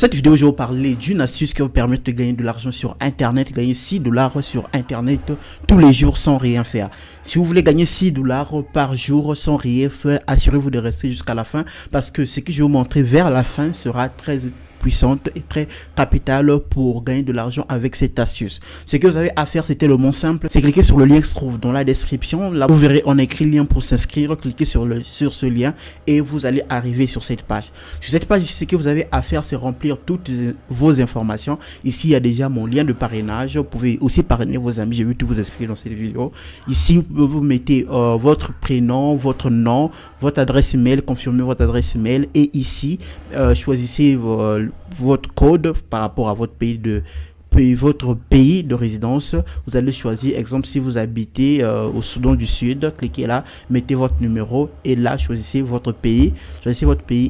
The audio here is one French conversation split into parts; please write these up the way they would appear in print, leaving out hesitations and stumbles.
Cette vidéo, je vais vous parler d'une astuce qui va vous permettre de gagner de l'argent sur Internet, gagner 6 dollars sur Internet tous les jours sans rien faire. Si vous voulez gagner 6 dollars par jour sans rien faire, assurez-vous de rester jusqu'à la fin parce que ce que je vais vous montrer vers la fin sera très puissante et très capitale pour gagner de l'argent avec cette astuce. Ce que vous avez à faire, c'était le mot simple, c'est cliquer sur le lien qui se trouve dans la description. Là, vous verrez, on a écrit lien pour s'inscrire. Cliquez sur ce lien et vous allez arriver sur cette page. Sur cette page, ce que vous avez à faire, c'est remplir toutes vos informations. Ici, il y a déjà mon lien de parrainage. Vous pouvez aussi parrainer vos amis. Je vais tout vous expliquer dans cette vidéo. Ici, vous mettez votre prénom, votre nom, votre adresse email, confirmez votre adresse email et ici, choisissez votre code par rapport à votre pays de résidence. Vous allez choisir, exemple, si vous habitez au Soudan du Sud, cliquez là, mettez votre numéro et là choisissez votre pays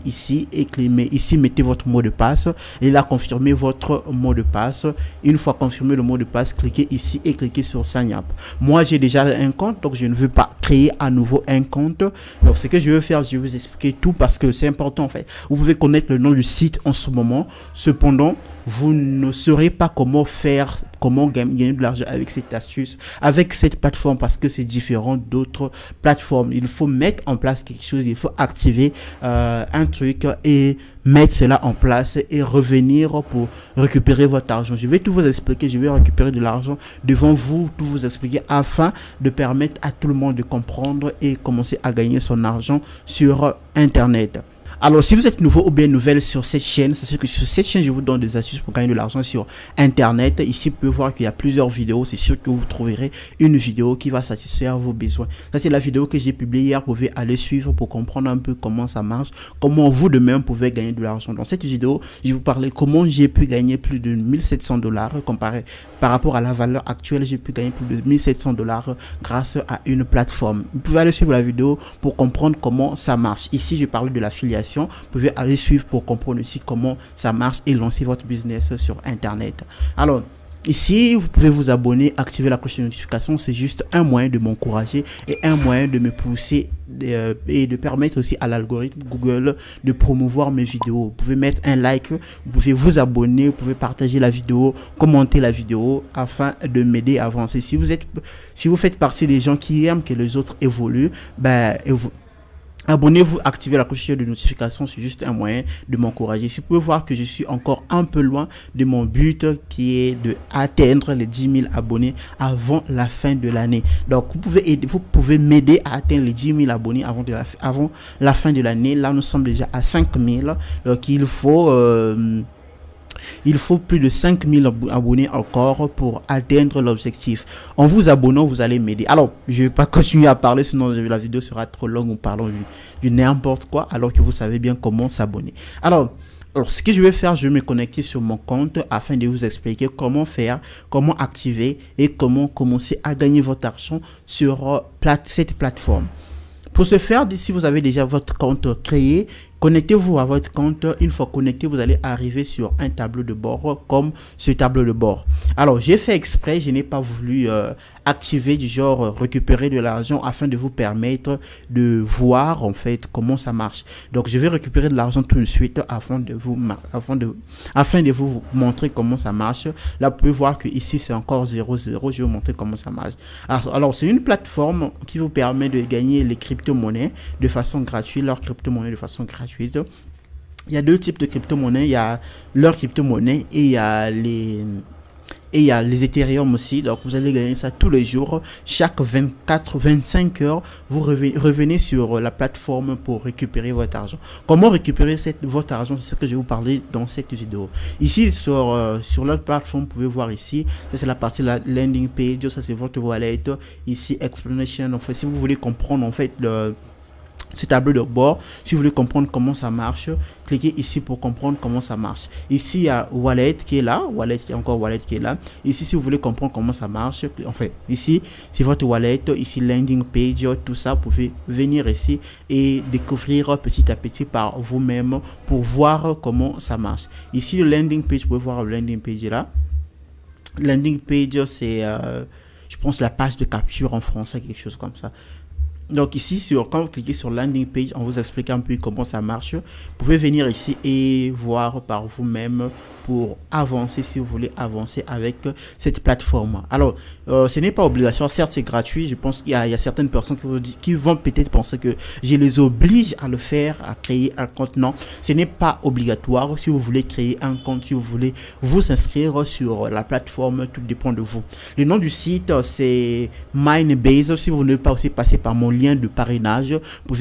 ici et ici mettez votre mot de passe et là confirmez votre mot de passe. Une fois confirmé le mot de passe, cliquez ici et cliquez sur Sign Up. Moi j'ai déjà un compte, donc je ne veux pas créer à nouveau un compte. Donc ce que je vais faire, je vais vous expliquer tout parce que c'est important en fait. Vous pouvez connaître le nom du site en ce moment, cependant vous ne saurez pas comment gagner de l'argent avec cette astuce, avec cette plateforme, parce que c'est différent d'autres plateformes. Il faut mettre en place quelque chose, il faut activer un truc et mettre cela en place et revenir pour récupérer votre argent. Je vais tout vous expliquer, je vais récupérer de l'argent devant vous, tout vous expliquer afin de permettre à tout le monde de comprendre et commencer à gagner son argent sur Internet. Alors, si vous êtes nouveau ou bien nouvelle sur cette chaîne, sachez que sur cette chaîne, je vous donne des astuces pour gagner de l'argent sur Internet. Ici, vous pouvez voir qu'il y a plusieurs vidéos. C'est sûr que vous trouverez une vidéo qui va satisfaire vos besoins. Ça, c'est la vidéo que j'ai publiée hier. Vous pouvez aller suivre pour comprendre un peu comment ça marche, comment vous de même pouvez gagner de l'argent. Dans cette vidéo, je vais vous parler comment j'ai pu gagner plus de 1700 dollars comparé par rapport à la valeur actuelle. J'ai pu gagner plus de 1700 dollars grâce à une plateforme. Vous pouvez aller suivre la vidéo pour comprendre comment ça marche. Ici, je parle de l'affiliation. Vous pouvez aller suivre pour comprendre aussi comment ça marche et lancer votre business sur Internet. Alors, ici, vous pouvez vous abonner, activer la cloche de notification. C'est juste un moyen de m'encourager et un moyen de me pousser et de permettre aussi à l'algorithme Google de promouvoir mes vidéos. Vous pouvez mettre un like, vous pouvez vous abonner, vous pouvez partager la vidéo, commenter la vidéo afin de m'aider à avancer. Si vous faites partie des gens qui aiment que les autres évoluent, abonnez-vous, activez la cloche de notification, c'est juste un moyen de m'encourager. Si vous pouvez voir que je suis encore un peu loin de mon but qui est de atteindre les 10 000 abonnés avant la fin de l'année. Donc vous pouvez m'aider à atteindre les 10 000 abonnés avant la fin de l'année. Là nous sommes déjà à 5 000. Donc il faut plus de 5000 abonnés encore pour atteindre l'objectif. En vous abonnant, vous allez m'aider. Alors, je ne vais pas continuer à parler, sinon la vidéo sera trop longue en parlant du n'importe quoi, alors que vous savez bien comment s'abonner. Alors, ce que je vais faire, je vais me connecter sur mon compte afin de vous expliquer comment faire, comment activer et comment commencer à gagner votre argent sur cette plateforme. Pour ce faire, si vous avez déjà votre compte créé, connectez-vous à votre compte. Une fois connecté, vous allez arriver sur un tableau de bord comme ce tableau de bord. Alors, j'ai fait exprès, je n'ai pas voulu activer du genre récupérer de l'argent afin de vous permettre de voir en fait comment ça marche. Donc, je vais récupérer de l'argent tout de suite afin de vous montrer comment ça marche. Là, vous pouvez voir que ici c'est encore 0,0. Je vais vous montrer comment ça marche. Alors, c'est une plateforme qui vous permet de gagner les crypto-monnaies de façon gratuite, leurs crypto-monnaies de façon gratuite. Il y a deux types de crypto-monnaies. Il y a leur crypto-monnaie et il y a les Ethereum aussi. Donc vous allez gagner ça tous les jours. Chaque 24-25 heures, vous revenez sur la plateforme pour récupérer votre argent. Comment récupérer votre argent, c'est ce que je vais vous parler dans cette vidéo. Ici sur notre plateforme, vous pouvez voir ici, ça c'est la partie la landing page, ça c'est votre wallet. Ici explanation, en fait, si vous voulez comprendre en fait ce tableau de bord, si vous voulez comprendre comment ça marche, cliquez ici pour comprendre comment ça marche. Ici il y a wallet qui est là, wallet qui est là. Ici si vous voulez comprendre comment ça marche, en fait ici c'est votre wallet, ici landing page, tout ça, vous pouvez venir ici et découvrir petit à petit par vous-même pour voir comment ça marche. Ici le landing page, vous pouvez voir le landing page là. Landing page c'est je pense la page de capture en français, quelque chose comme ça. Donc ici, quand vous cliquez sur landing page, on vous explique un peu comment ça marche. Vous pouvez venir ici et voir par vous-même pour avancer si vous voulez avancer avec cette plateforme. Alors, ce n'est pas obligatoire. Certes, c'est gratuit. Je pense qu'il y a certaines personnes qui vont peut-être penser que je les oblige à le faire, à créer un compte. Non, ce n'est pas obligatoire. Si vous voulez créer un compte, si vous voulez vous inscrire sur la plateforme, tout dépend de vous. Le nom du site, c'est Minebase. Si vous ne voulez pas aussi passer par mon lien de parrainage, vous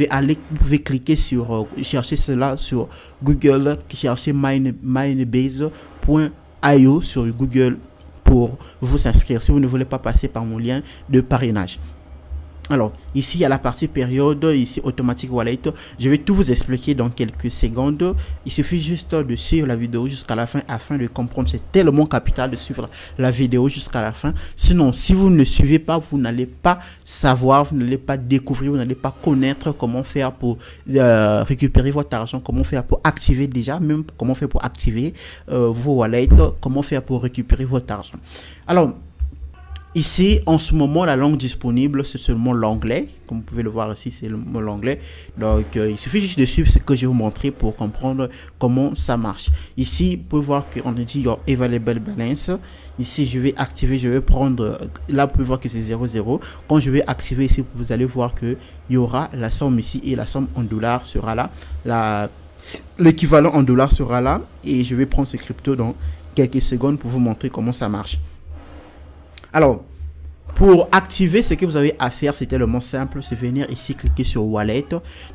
pouvez cliquer sur, chercher cela sur Google, chercher minebase.io sur Google pour vous inscrire si vous ne voulez pas passer par mon lien de parrainage. Alors, ici, il y a la partie période, ici, Automatic Wallet. Je vais tout vous expliquer dans quelques secondes. Il suffit juste de suivre la vidéo jusqu'à la fin afin de comprendre. C'est tellement capital de suivre la vidéo jusqu'à la fin. Sinon, si vous ne suivez pas, vous n'allez pas savoir, vous n'allez pas découvrir, vous n'allez pas connaître comment faire pour récupérer votre argent, comment faire pour activer déjà, même comment faire pour activer vos wallets, comment faire pour récupérer votre argent. Alors, ici, en ce moment, la langue disponible, c'est seulement l'anglais. Comme vous pouvez le voir ici, c'est l'anglais. Donc, il suffit juste de suivre ce que je vais vous montrer pour comprendre comment ça marche. Ici, vous pouvez voir qu'on a dit Your Available Balance. Ici, je vais activer, je vais prendre, là, vous pouvez voir que c'est 0,0. Quand je vais activer ici, vous allez voir qu'il y aura la somme ici et la somme en dollars sera là. L'équivalent en dollars sera là. Et je vais prendre ce crypto dans quelques secondes pour vous montrer comment ça marche. Alors, pour activer, ce que vous avez à faire, c'est tellement simple, c'est venir ici, cliquer sur Wallet.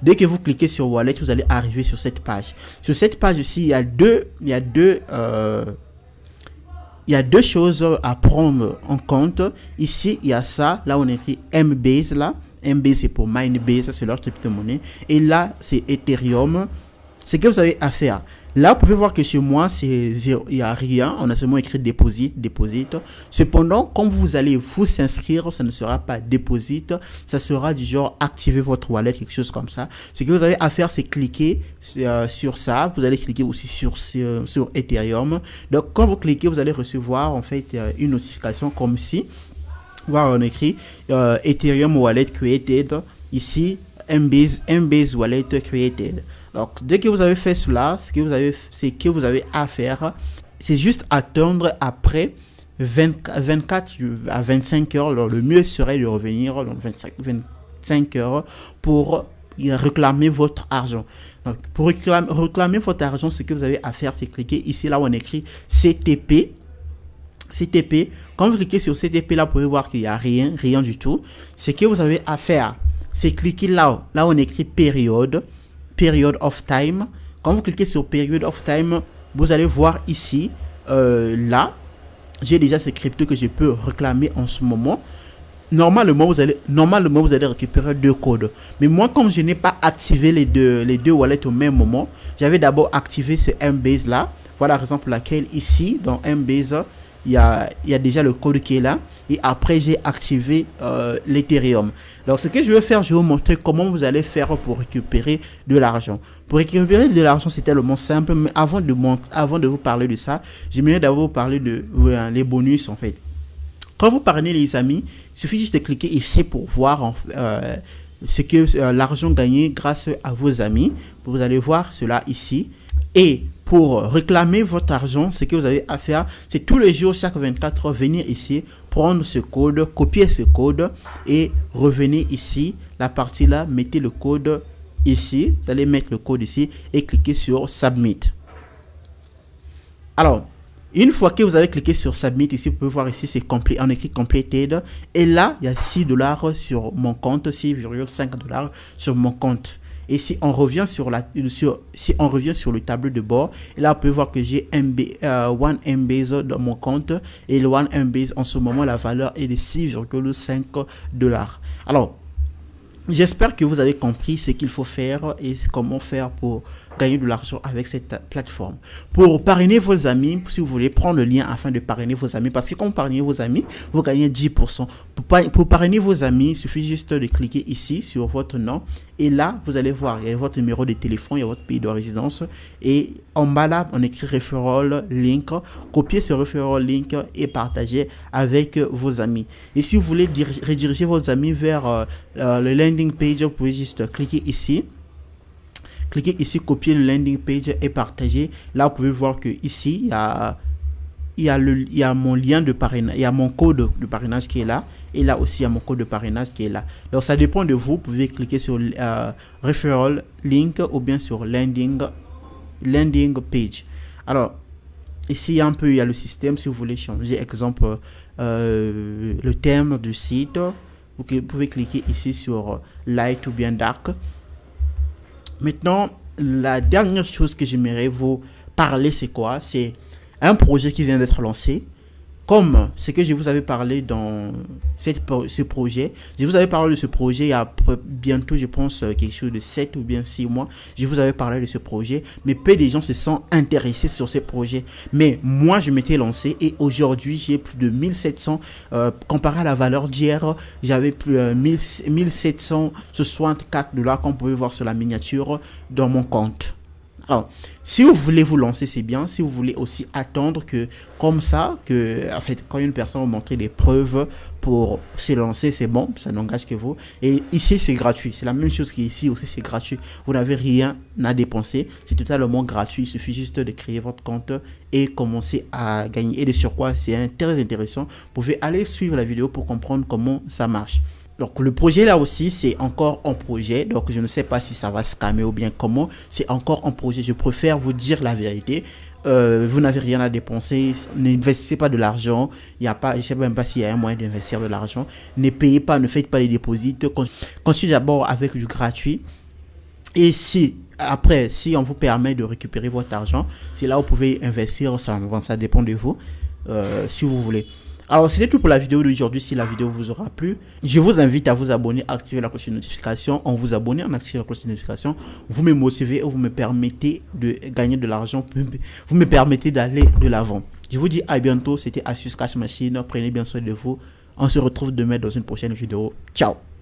Dès que vous cliquez sur Wallet, vous allez arriver sur cette page. Sur cette page ici, il y a deux choses à prendre en compte. Ici, il y a ça, là on écrit Mbase, là. Mbase, c'est pour Minebase, c'est leur crypto-monnaie. Et là, c'est Ethereum. Ce que vous avez à faire. Là, vous pouvez voir que chez moi, il n'y a rien. On a seulement écrit deposit. Cependant, quand vous allez vous inscrire, ça ne sera pas deposit. Ça sera du genre activer votre wallet, quelque chose comme ça. Ce que vous avez à faire, c'est cliquer sur ça. Vous allez cliquer aussi sur Ethereum. Donc, quand vous cliquez, vous allez recevoir en fait une notification comme ici. Voir, on écrit Ethereum Wallet Created. Ici, Mbase Wallet Created. Donc, dès que vous avez fait cela, ce que vous avez à faire, c'est juste attendre après 24 à 25 heures. Alors, le mieux serait de revenir dans 25 heures pour réclamer votre argent. Donc, pour réclamer votre argent, ce que vous avez à faire, c'est cliquer ici, là où on écrit CTP. Quand vous cliquez sur CTP, là, vous pouvez voir qu'il n'y a rien du tout. Ce que vous avez à faire, c'est cliquer là où on écrit Period of time. Quand vous cliquez sur Period of time, vous allez voir ici, là, j'ai déjà ces cryptos que je peux réclamer en ce moment. Normalement, vous allez récupérer deux codes. Mais moi, comme je n'ai pas activé les deux wallets au même moment, j'avais d'abord activé ce Mbase là. Voilà la raison pour laquelle ici, dans Mbase, il y a déjà le code qui est là. Et après, j'ai activé l'Ethereum. Donc, ce que je vais faire, je vais vous montrer comment vous allez faire pour récupérer de l'argent. Pour récupérer de l'argent, c'est tellement simple. Mais avant de vous parler de ça, j'aimerais d'abord vous parler de les bonus, en fait. Quand vous parlez, les amis, il suffit juste de cliquer ici pour voir ce que l'argent gagné grâce à vos amis. Vous allez voir cela ici. Et pour réclamer votre argent, ce que vous avez à faire, c'est tous les jours, chaque 24 heures, venir ici, prendre ce code, copier ce code et revenez ici, la partie là, mettez le code ici, vous allez mettre le code ici et cliquer sur Submit. Alors, une fois que vous avez cliqué sur Submit, ici, vous pouvez voir ici, c'est complet, on écrit Completed. Et là, il y a $6 sur mon compte, 6,5 $ sur mon compte. Et si on revient sur le tableau de bord, et là, vous pouvez voir que j'ai One Mbase dans mon compte. Et le One Mbase, en ce moment, la valeur est de 6,5 $. Alors, j'espère que vous avez compris ce qu'il faut faire et comment faire pour gagner de l'argent avec cette plateforme. Pour parrainer vos amis, si vous voulez prendre le lien afin de parrainer vos amis, parce que quand vous parrainez vos amis, vous gagnez 10%. Pour parrainer vos amis, il suffit juste de cliquer ici sur votre nom et là, vous allez voir, il y a votre numéro de téléphone, il y a votre pays de résidence et en bas là, on écrit referral link. Copiez ce referral link et partagez avec vos amis. Et si vous voulez rediriger vos amis vers le landing page, vous pouvez juste cliquer ici. Cliquez ici, copier le landing page et partager. Là, vous pouvez voir que ici, il y a mon lien de parrainage, il y a mon code de parrainage qui est là. Et là aussi, il y a mon code de parrainage qui est là. Donc, ça dépend de vous. Vous pouvez cliquer sur referral link ou bien sur landing page. Alors, ici, il y a le système. Si vous voulez changer, exemple, le thème du site, vous pouvez cliquer ici sur light ou bien dark. Maintenant, la dernière chose que j'aimerais vous parler, c'est quoi? C'est un projet qui vient d'être lancé. Comme ce que je vous avais parlé dans ce projet, je vous avais parlé de ce projet il y a bientôt, je pense, quelque chose de 7 ou bien 6 mois. Je vous avais parlé de ce projet, mais peu de gens se sont intéressés sur ce projet. Mais moi, je m'étais lancé et aujourd'hui, j'ai plus de 1700, comparé à la valeur d'hier, j'avais plus de 1764 $, comme vous pouvez voir sur la miniature, dans mon compte. Alors, si vous voulez vous lancer, c'est bien. Si vous voulez aussi attendre que, comme ça, en fait, quand une personne vous montre des preuves pour se lancer, c'est bon, ça n'engage que vous. Et ici, c'est gratuit. C'est la même chose qu'ici aussi, c'est gratuit. Vous n'avez rien à dépenser. C'est totalement gratuit. Il suffit juste de créer votre compte et commencer à gagner. Et de surcroît, c'est très intéressant. Vous pouvez aller suivre la vidéo pour comprendre comment ça marche. Donc le projet là aussi c'est encore en projet, donc je ne sais pas si ça va scammer ou bien comment, c'est encore en projet, je préfère vous dire la vérité. Vous n'avez rien à dépenser, n'investissez pas de l'argent, il y a pas, je ne sais même pas s'il y a un moyen d'investir de l'argent, ne payez pas, ne faites pas les dépôts, continuez d'abord avec du gratuit. Et si après, si on vous permet de récupérer votre argent, c'est là où vous pouvez investir, ça dépend de vous, si vous voulez. Alors, c'était tout pour la vidéo d'aujourd'hui. Si la vidéo vous aura plu, je vous invite à vous abonner, à activer la cloche de notification. En vous abonnant, en activant la cloche de notification, vous me motivez et vous me permettez de gagner de l'argent. Vous me permettez d'aller de l'avant. Je vous dis à bientôt. C'était Astuce Cash Machine. Prenez bien soin de vous. On se retrouve demain dans une prochaine vidéo. Ciao!